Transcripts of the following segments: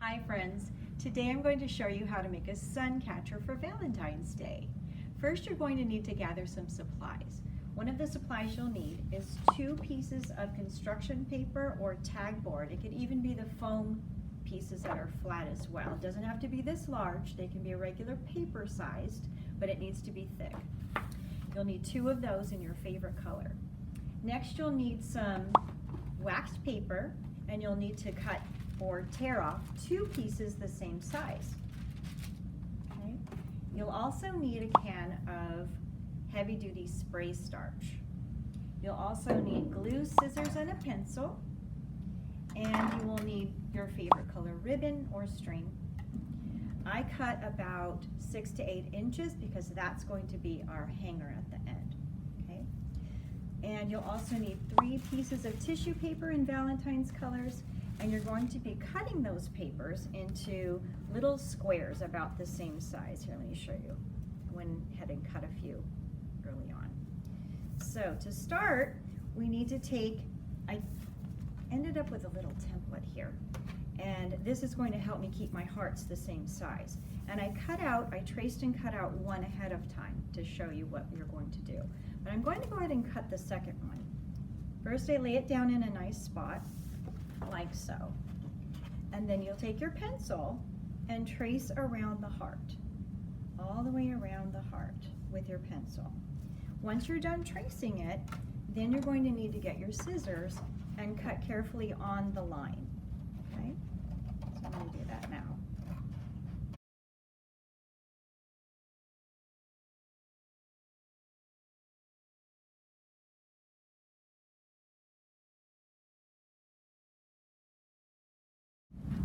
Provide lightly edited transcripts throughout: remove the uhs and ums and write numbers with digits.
Hi friends, today I'm going to show you how to make a sun catcher for Valentine's Day. First you're going to need to gather some supplies. One of the supplies you'll need is 2 pieces of construction paper or tag board. It could even be the foam pieces that are flat as well. It doesn't have to be this large, they can be a regular paper sized, but it needs to be thick. You'll need 2 of those in your favorite color. Next you'll need some waxed paper, and you'll need to cut or tear off 2 pieces the same size. Okay. You'll also need a can of heavy-duty spray starch. You'll also need glue, scissors, and a pencil, and you will need your favorite color ribbon or string. I cut about 6 to 8 inches because that's going to be our hanger at the end. Okay. And you'll also need 3 pieces of tissue paper in Valentine's colors, and you're going to be cutting those papers into little squares about the same size. Here, let me show you. I went ahead and cut a few early on. So to start, we need to take, I ended up with a little template here, and this is going to help me keep my hearts the same size. And I traced and cut out one ahead of time to show you what you're going to do. But I'm going to go ahead and cut the second one. First I lay it down in a nice spot, like so. And then you'll take your pencil and trace around the heart, all the way around the heart with your pencil. Once you're done tracing it, then you're going to need to get your scissors and cut carefully on the line. Okay? So I'm going to do that now.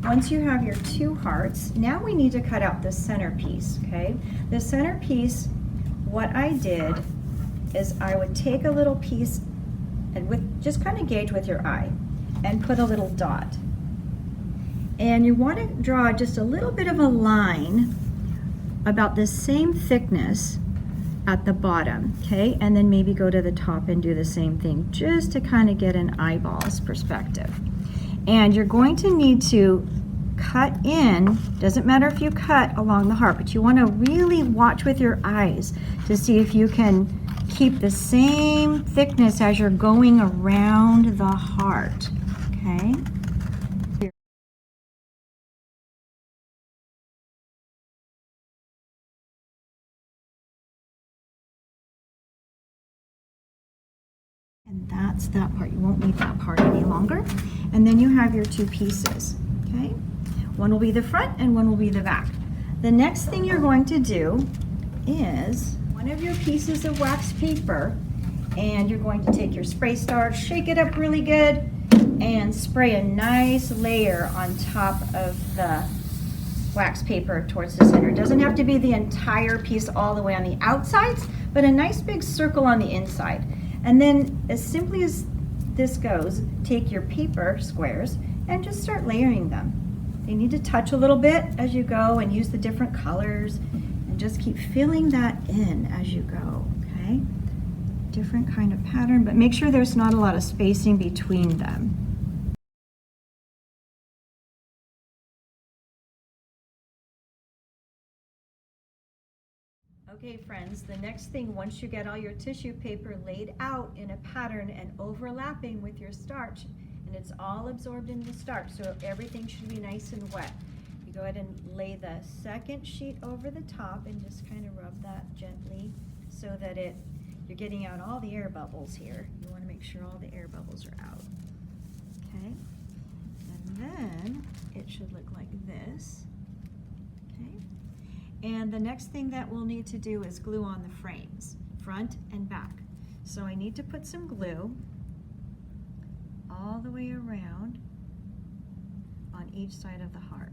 Once you have your 2 hearts, now we need to cut out the centerpiece, okay? The centerpiece, what I did is I would take a little piece and just kind of gauge with your eye and put a little dot. And you want to draw just a little bit of a line about the same thickness at the bottom, okay? And then maybe go to the top and do the same thing just to kind of get an eyeball's perspective. And you're going to need to cut in, doesn't matter if you cut along the heart, but you want to really watch with your eyes to see if you can keep the same thickness as you're going around the heart, okay? And that's that part. You won't need that part any longer. And then you have your 2 pieces, okay? One will be the front and one will be the back. The next thing you're going to do is one of your pieces of wax paper, and you're going to take your spray starch, shake it up really good, and spray a nice layer on top of the wax paper towards the center. It doesn't have to be the entire piece all the way on the outsides, but a nice big circle on the inside. And then, as simply as this goes, take your paper squares and just start layering them. They need to touch a little bit as you go, and use the different colors, and just keep filling that in as you go, okay? Different kind of pattern, but make sure there's not a lot of spacing between them. Okay friends, the next thing, once you get all your tissue paper laid out in a pattern and overlapping with your starch, and it's all absorbed in the starch, so everything should be nice and wet. You go ahead and lay the second sheet over the top and just kind of rub that gently so that you're getting out all the air bubbles here. You want to make sure all the air bubbles are out. Okay? And then it should look like this. Okay? And the next thing that we'll need to do is glue on the frames, front and back. So I need to put some glue all the way around on each side of the heart.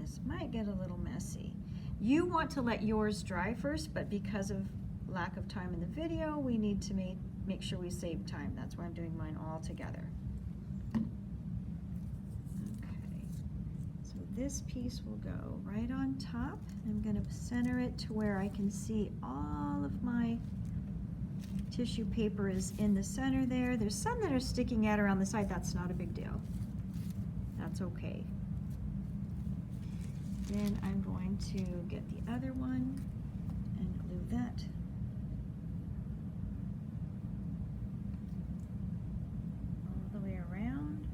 This might get a little messy. You want to let yours dry first, but because of lack of time in the video, we need to make sure we save time. That's why I'm doing mine all together. This piece will go right on top. I'm going to center it to where I can see all of my tissue paper is in the center there. There's some that are sticking out around the side. That's not a big deal. That's okay. Then I'm going to get the other one and glue that all the way around.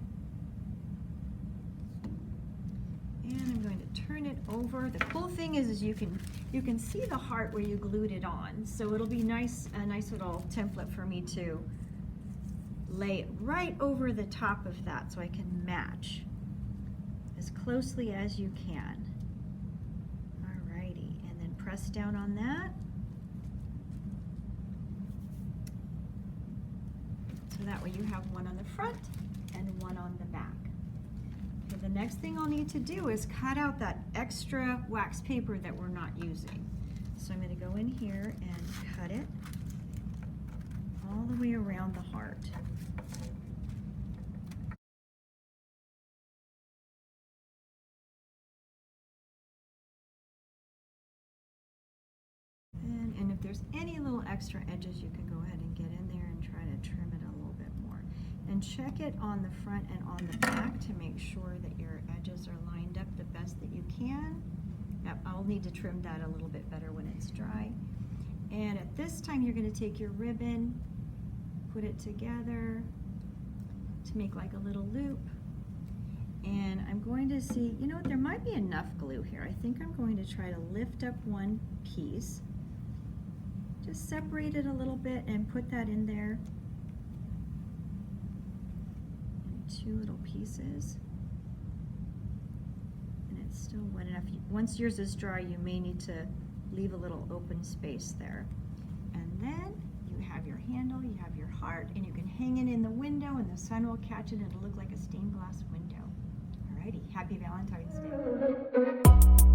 And I'm going to turn it over. The cool thing is you can see the heart where you glued it on. So it'll be a nice little template for me to lay it right over the top of that so I can match as closely as you can. Alrighty, and then press down on that. So that way you have one on the front and one on the back. Okay, the next thing I'll need to do is cut out that extra wax paper that we're not using. So I'm going to go in here and cut it all the way around the heart. And if there's any little extra edges, you can go ahead and get in there and try to trim it a little bit more. And check it on the front and on the back to make sure that your edges are lined up the best that you can. Now, I'll need to trim that a little bit better when it's dry. And at this time, you're going to take your ribbon, put it together to make like a little loop. And I'm going to see, you know what, there might be enough glue here. I think I'm going to try to lift up one piece. Just separate it a little bit and put that in there in two little pieces. And it's still wet enough. Once yours is dry, you may need to leave a little open space there. And then you have your handle, you have your heart, and you can hang it in the window and the sun will catch it and it'll look like a stained glass window. Alrighty, happy Valentine's Day.